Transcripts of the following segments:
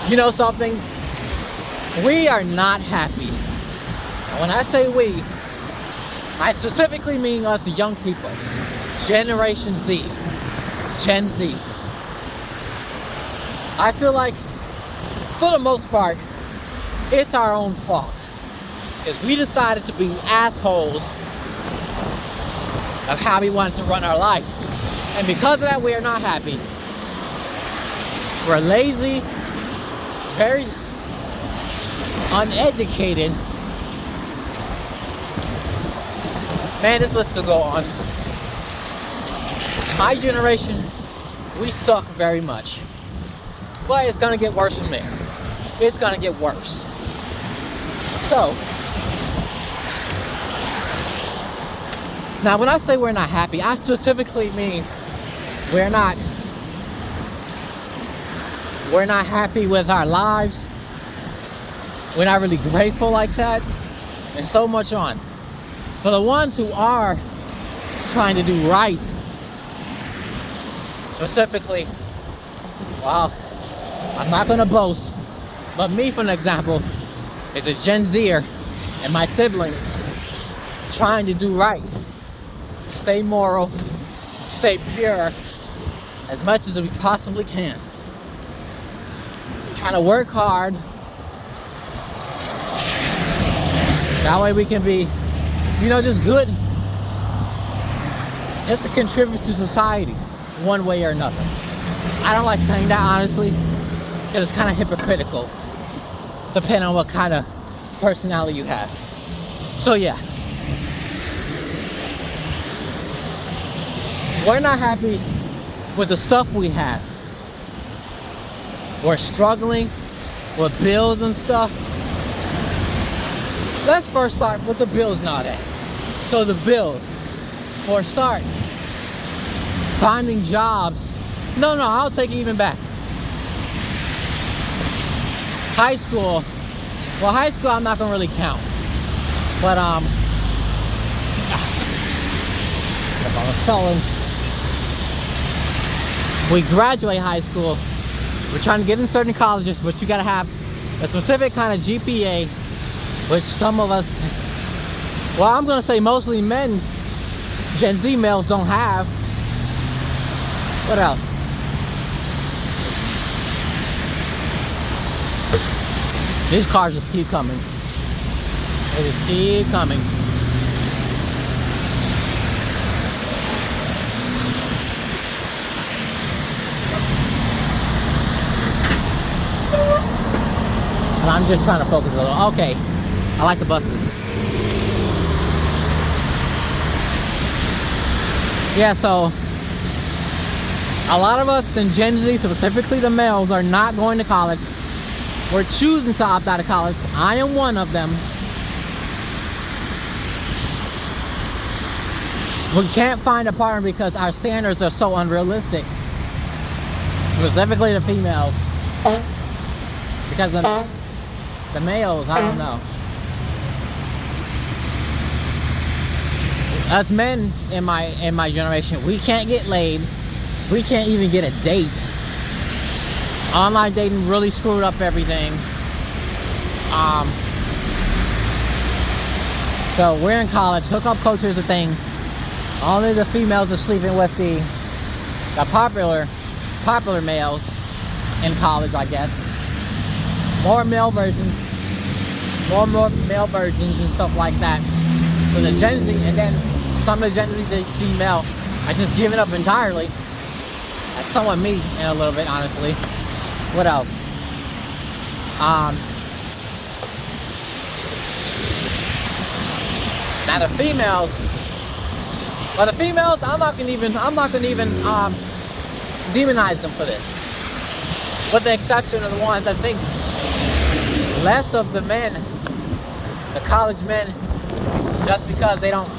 You know something? We are not happy. And when I say we, I specifically mean us young people. Generation Z. Gen Z. I feel like, for the most part, it's our own fault. Because we decided to be assholes of how we wanted to run our life. And because of that, we are not happy. We're lazy, very uneducated. Man, this list could go on. My generation, we suck very much. But it's gonna get worse from there. It's gonna get worse. So, now when I say we're not happy, I specifically mean we're not happy with our lives. We're not really grateful like that. And so much on. For the ones who are trying to do right, specifically, well, I'm not gonna boast, but me, for an example, is a Gen Zer, and my siblings trying to do right, stay moral, stay pure as much as we possibly can. Trying to work hard. That way we can be, just good. Just to contribute to society, one way or another. I don't like saying that, honestly, because it's kind of hypocritical, depending on what kind of personality you have. So yeah. We're not happy with the stuff we have. We're struggling with bills and stuff. Let's first start with the bills and all that. So the bills, for a start, finding jobs. No, I'll take it even back. High school. Well, high school I'm not gonna really count. But if I was spelling, we graduate high school. We're trying to get in certain colleges, but you gotta have a specific kind of GPA, which some of us, well, I'm gonna say mostly men, Gen Z males don't have. What else? These cars just keep coming. They just keep coming. And I'm just trying to focus a little. Okay, I like the buses. Yeah, so a lot of us in Gen Z, specifically the males, are not going to college. We're choosing to opt out of college. I am one of them. We can't find a partner because our standards are so unrealistic. Specifically the females. Because the males, I don't know. Us men in my generation, we can't get laid. We can't even get a date. Online dating really screwed up everything. So we're in college. Hookup culture is a thing. Only the females are sleeping with the popular males in college, I guess. More male virgins and stuff like that. So the Gen Z, and then some of the Gen Z male are just giving up entirely. That's somewhat me in a little bit, honestly. What else? Now the females. Well, the females, I'm not gonna even demonize them for this. With the exception of the ones, I think less of the men, the college men, just because they don't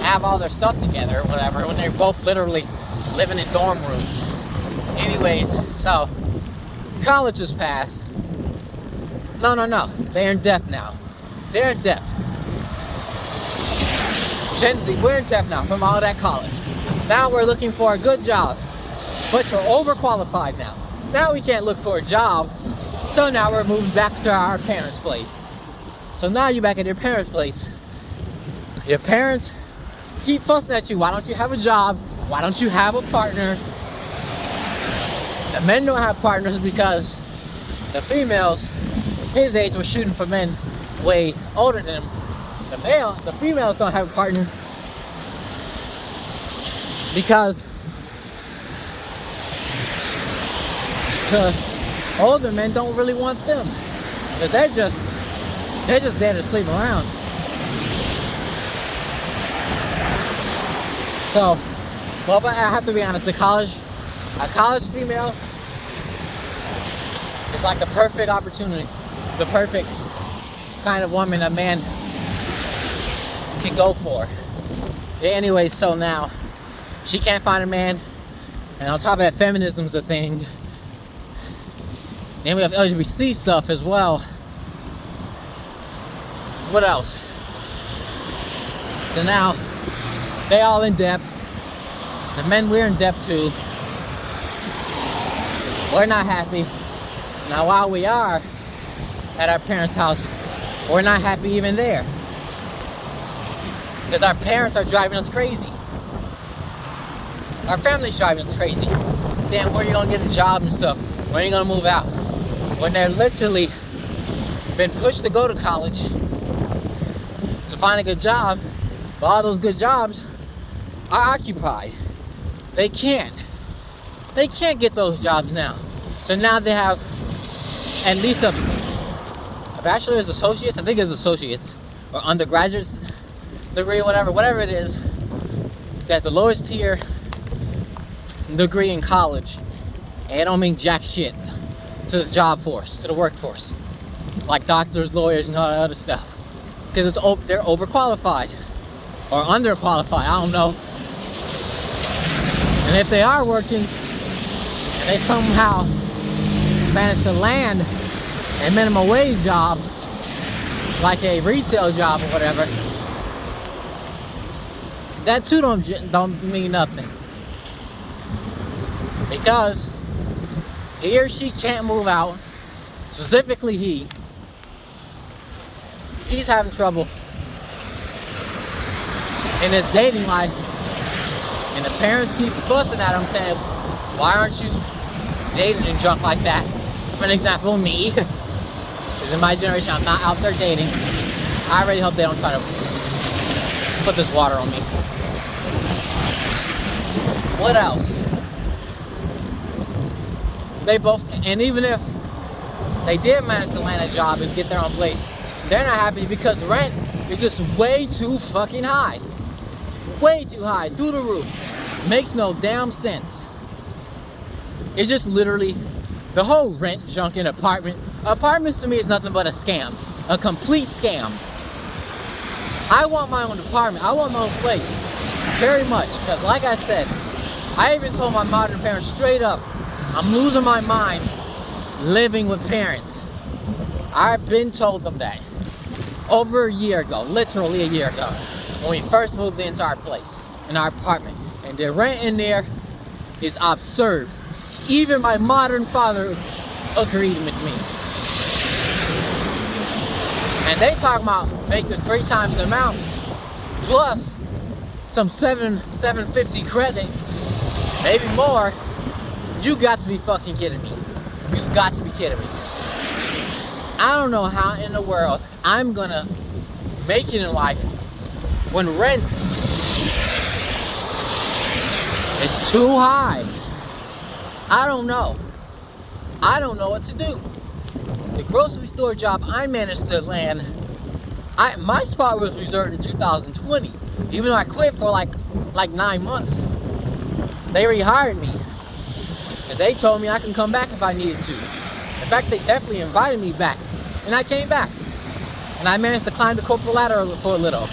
have all their stuff together or whatever, when they're both literally living in dorm rooms. Anyways, so college is passed. No. They're in debt now. They're in debt. Gen Z, we're in debt now from all that college. Now we're looking for a good job. But you're overqualified now. Now we can't look for a job So now we're moving back to our parents' place. So now you're back at your parents' place. Your parents keep fussing at you. Why don't you have a job? Why don't you have a partner? The men don't have partners because the females his age were shooting for men way older than him. The females don't have a partner because the older men don't really want them. Because they're just there to sleep around. So, well, but I have to be honest, a college female is like the perfect opportunity, the perfect kind of woman a man can go for. Yeah, anyway, so now she can't find a man, and on top of that, feminism's a thing. Then we have LGBT stuff as well. What else? So now they all in debt. The men, we're in debt too. We're not happy. Now while we are at our parents' house, we're not happy even there. Because our parents are driving us crazy. Our family's driving us crazy. Saying, where are you gonna get a job and stuff? When are you gonna move out? When they're literally been pushed to go to college to find a good job, but all those good jobs are occupied. They can't get those jobs now. So now they have at least a bachelor's, associates, I think it's associates, or undergraduate's degree, whatever it is, that the lowest tier degree in college, and it don't mean jack shit to the job force, to the workforce, like doctors, lawyers, and all that other stuff, because they're overqualified or underqualified, I don't know. And if they are working and they somehow manage to land a minimum wage job, like a retail job or whatever, that too don't mean nothing, because he or she can't move out. Specifically he's having trouble in his dating life, and the parents keep fussing at him saying, why aren't you dating and junk like that? For an example, me, because in my generation I'm not out there dating. I really hope they don't try to put this water on me. What else? They both, and even if they did manage to land a job and get their own place, they're not happy because rent is just way too fucking high. Way too high, through the roof. Makes no damn sense. It's just literally the whole rent junk in apartments to me is nothing but a scam, a complete scam. I want my own apartment, I want my own place, very much, because like I said, I even told my modern parents straight up, I'm losing my mind living with parents. I've been told them that over a year ago, literally a year ago, when we first moved into our place, in our apartment, and the rent in there is absurd. Even my modern father agreed with me. And they talk about making 3 times the amount, plus some $750 credit, maybe more. You got to be fucking kidding me. You've got to be kidding me. I don't know how in the world I'm gonna make it in life when rent is too high. I don't know. I don't know what to do. The grocery store job I managed to land, my spot was reserved in 2020. Even though I quit for like 9 months, they rehired me. And they told me I can come back if I needed to. In fact, they definitely invited me back. And I came back. And I managed to climb the corporate ladder for a little.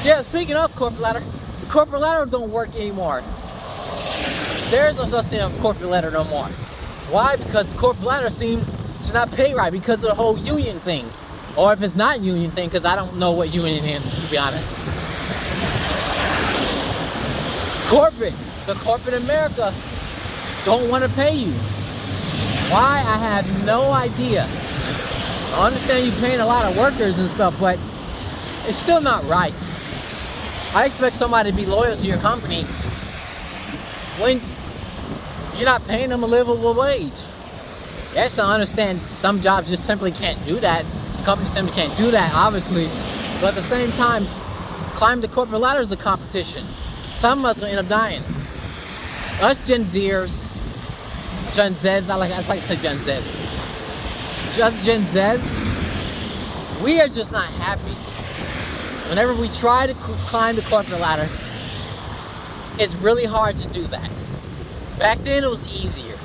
Yeah, speaking of corporate ladder, the corporate ladder don't work anymore. There's no such thing as corporate ladder no more. Why? Because the corporate ladder seems to not pay right because of the whole union thing. Or if it's not union thing, because I don't know what union is, to be honest. The corporate America don't want to pay you. Why? I have no idea. I understand you're paying a lot of workers and stuff, but it's still not right. I expect somebody to be loyal to your company when you're not paying them a livable wage. Yes, I understand some jobs just simply can't do that. Companies simply can't do that, obviously. But at the same time, climbing the corporate ladder is a competition. Some of us will end up dying. Us Gen Zers, Gen Zs, I like to say Gen Zs. Just Gen Zs, we are just not happy. Whenever we try to climb the corporate ladder, it's really hard to do that. Back then it was easier.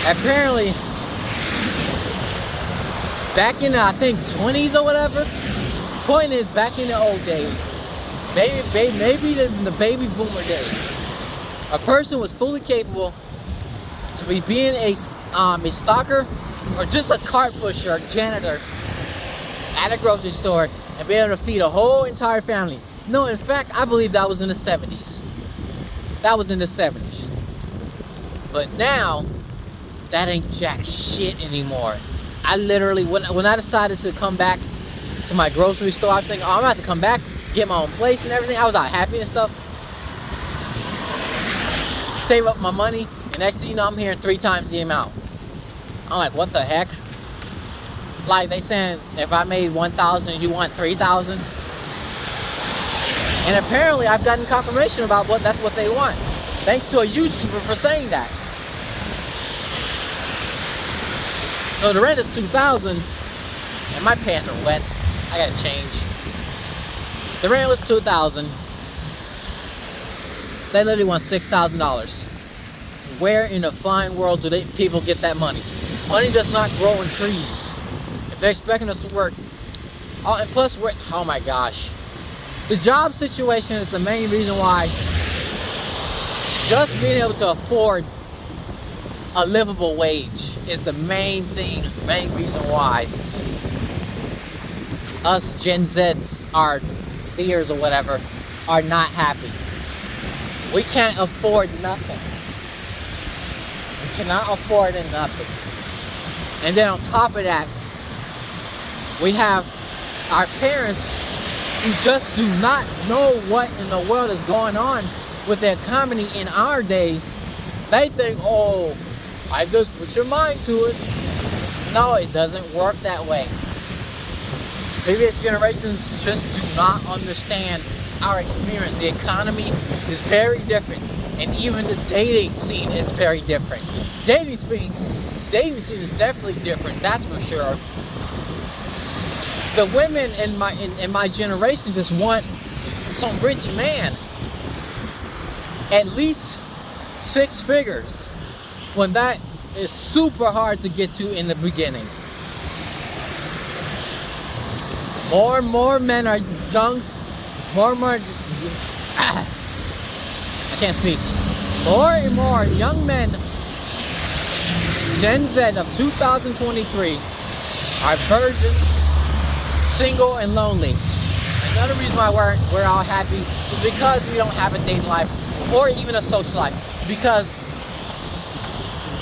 Apparently, back in the, I think, 20s or whatever, point is, back in the old days, maybe the baby boomer days, a person was fully capable to be being a stalker or just a cart pusher or janitor at a grocery store and be able to feed a whole entire family. No, in fact, I believe that was in the 70s. That was in the 70s. But now, that ain't jack shit anymore. I literally, when I decided to come back to my grocery store, I was thinking, oh, I'm about to come back, get my own place and everything. I was all happy and stuff. Save up my money, and next thing you know, I'm hearing 3 times the amount. I'm like, what the heck? Like, they saying, if I made 1,000, you want 3,000? And apparently, I've gotten confirmation about that's what they want. Thanks to a YouTuber for saying that. So the rent is 2,000, and my pants are wet. I gotta change. The rent was 2,000. They literally want $6,000. Where in the flying world do people get that money? Money does not grow in trees. If they're expecting us to work, and plus oh my gosh, the job situation is the main reason why. Just being able to afford a livable wage is the main reason why us Gen Zs, our Seers or whatever, are not happy. We can't afford nothing. We cannot afford nothing. And then on top of that, we have our parents who just do not know what in the world is going on with the economy in our days. They think, oh, I just put your mind to it. No, it doesn't work that way. Previous generations just do not understand our experience. The economy is very different, and even the dating scene is very different. Dating scene is definitely different, that's for sure. The women in my generation just want some rich man, at least 6 figures, when that is super hard to get to in the beginning. More and more men are young. More and more, I can't speak. More and more young men, Gen Z of 2023, are virgins, single, and lonely. Another reason why we're all happy is because we don't have a dating life or even a social life. Because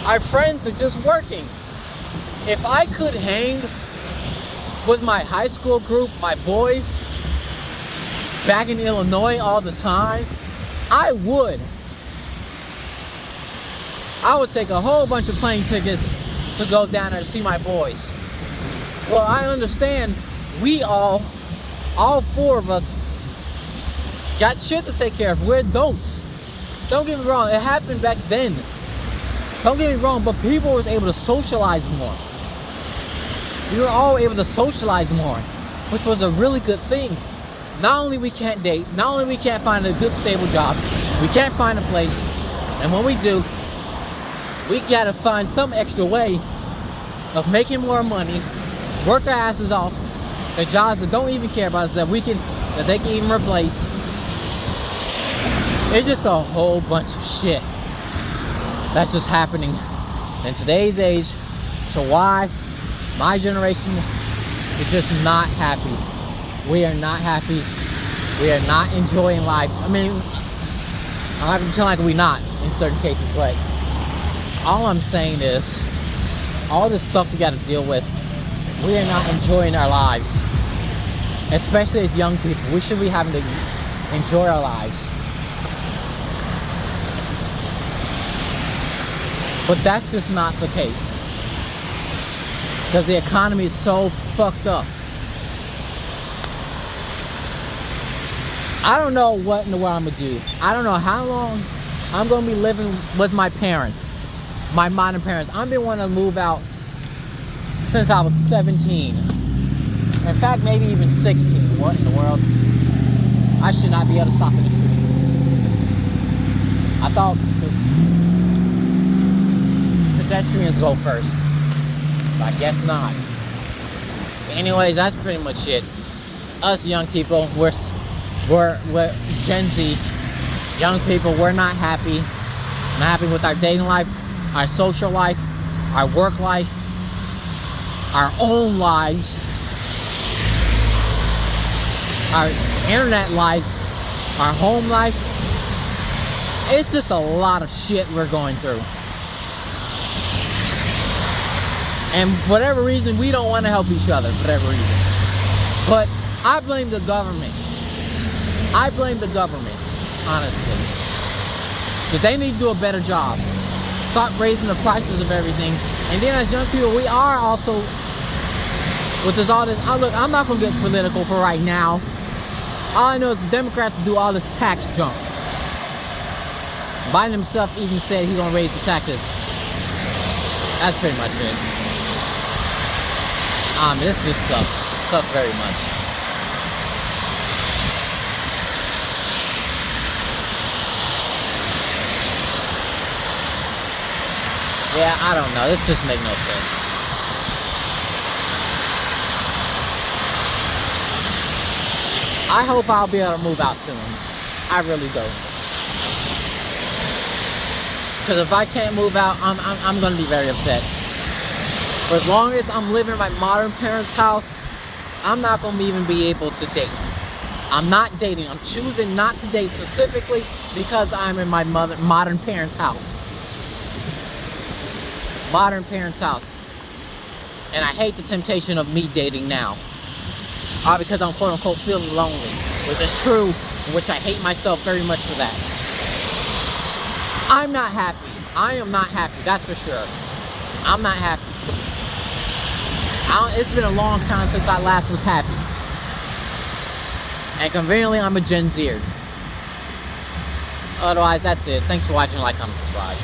our friends are just working. If I could hang with my high school group, my boys, back in Illinois all the time, I would take a whole bunch of plane tickets to go down there to see my boys. Well, I understand we all 4 of us got shit to take care of. We're adults. Don't get me wrong, it happened back then. Don't get me wrong, but people was able to socialize more. We were all able to socialize more, which was a really good thing. Not only we can't date, not only we can't find a good stable job, we can't find a place, and when we do, we gotta find some extra way of making more money, work our asses off, the jobs that don't even care about us, that they can even replace. It's just a whole bunch of shit that's just happening in today's age. So why my generation is just not happy. We are not happy. We are not enjoying life. I mean, I'm not gonna sound like we're not in certain cases, but All I'm saying is, all this stuff we got to deal with, we are not enjoying our lives. Especially as young people, we should be having to enjoy our lives. But that's just not the case. Because the economy is so fucked up. I don't know what in the world I'm going to do. I don't know how long I'm going to be living with my parents. My modern parents. I've been wanting to move out since I was 17. In fact, maybe even 16. What in the world? I should not be able to stop in the tree. I thought pedestrians go first. But I guess not. Anyways, that's pretty much it. Us young people, we're Gen Z. Young people, we're not happy. Not happy with our dating life, our social life, our work life, our own lives, our internet life, our home life. It's just a lot of shit we're going through. And for whatever reason, we don't want to help each other, for whatever reason. But I blame the government. I blame the government, honestly. Because they need to do a better job. Stop raising the prices of everything. And then as young people, we are also, with this, all this, look, I'm not going to get political for right now. All I know is the Democrats do all this tax junk. Biden himself even said he's going to raise the taxes. That's pretty much it. This sucks very much. Yeah, I don't know. This just makes no sense. I hope I'll be able to move out soon. I really do. Because if I can't move out, I'm going to be very upset. For as long as I'm living in my modern parents' house, I'm not going to even be able to date. I'm not dating. I'm choosing not to date specifically because I'm in my modern parents' house. Modern parents' house. And I hate the temptation of me dating now. All because I'm quote unquote feeling lonely. Which is true, which I hate myself very much for that. I'm not happy. I am not happy, that's for sure. I'm not happy. It's been a long time since I last was happy. And conveniently, I'm a Gen Zer. Otherwise, that's it. Thanks for watching. Like, comment, subscribe.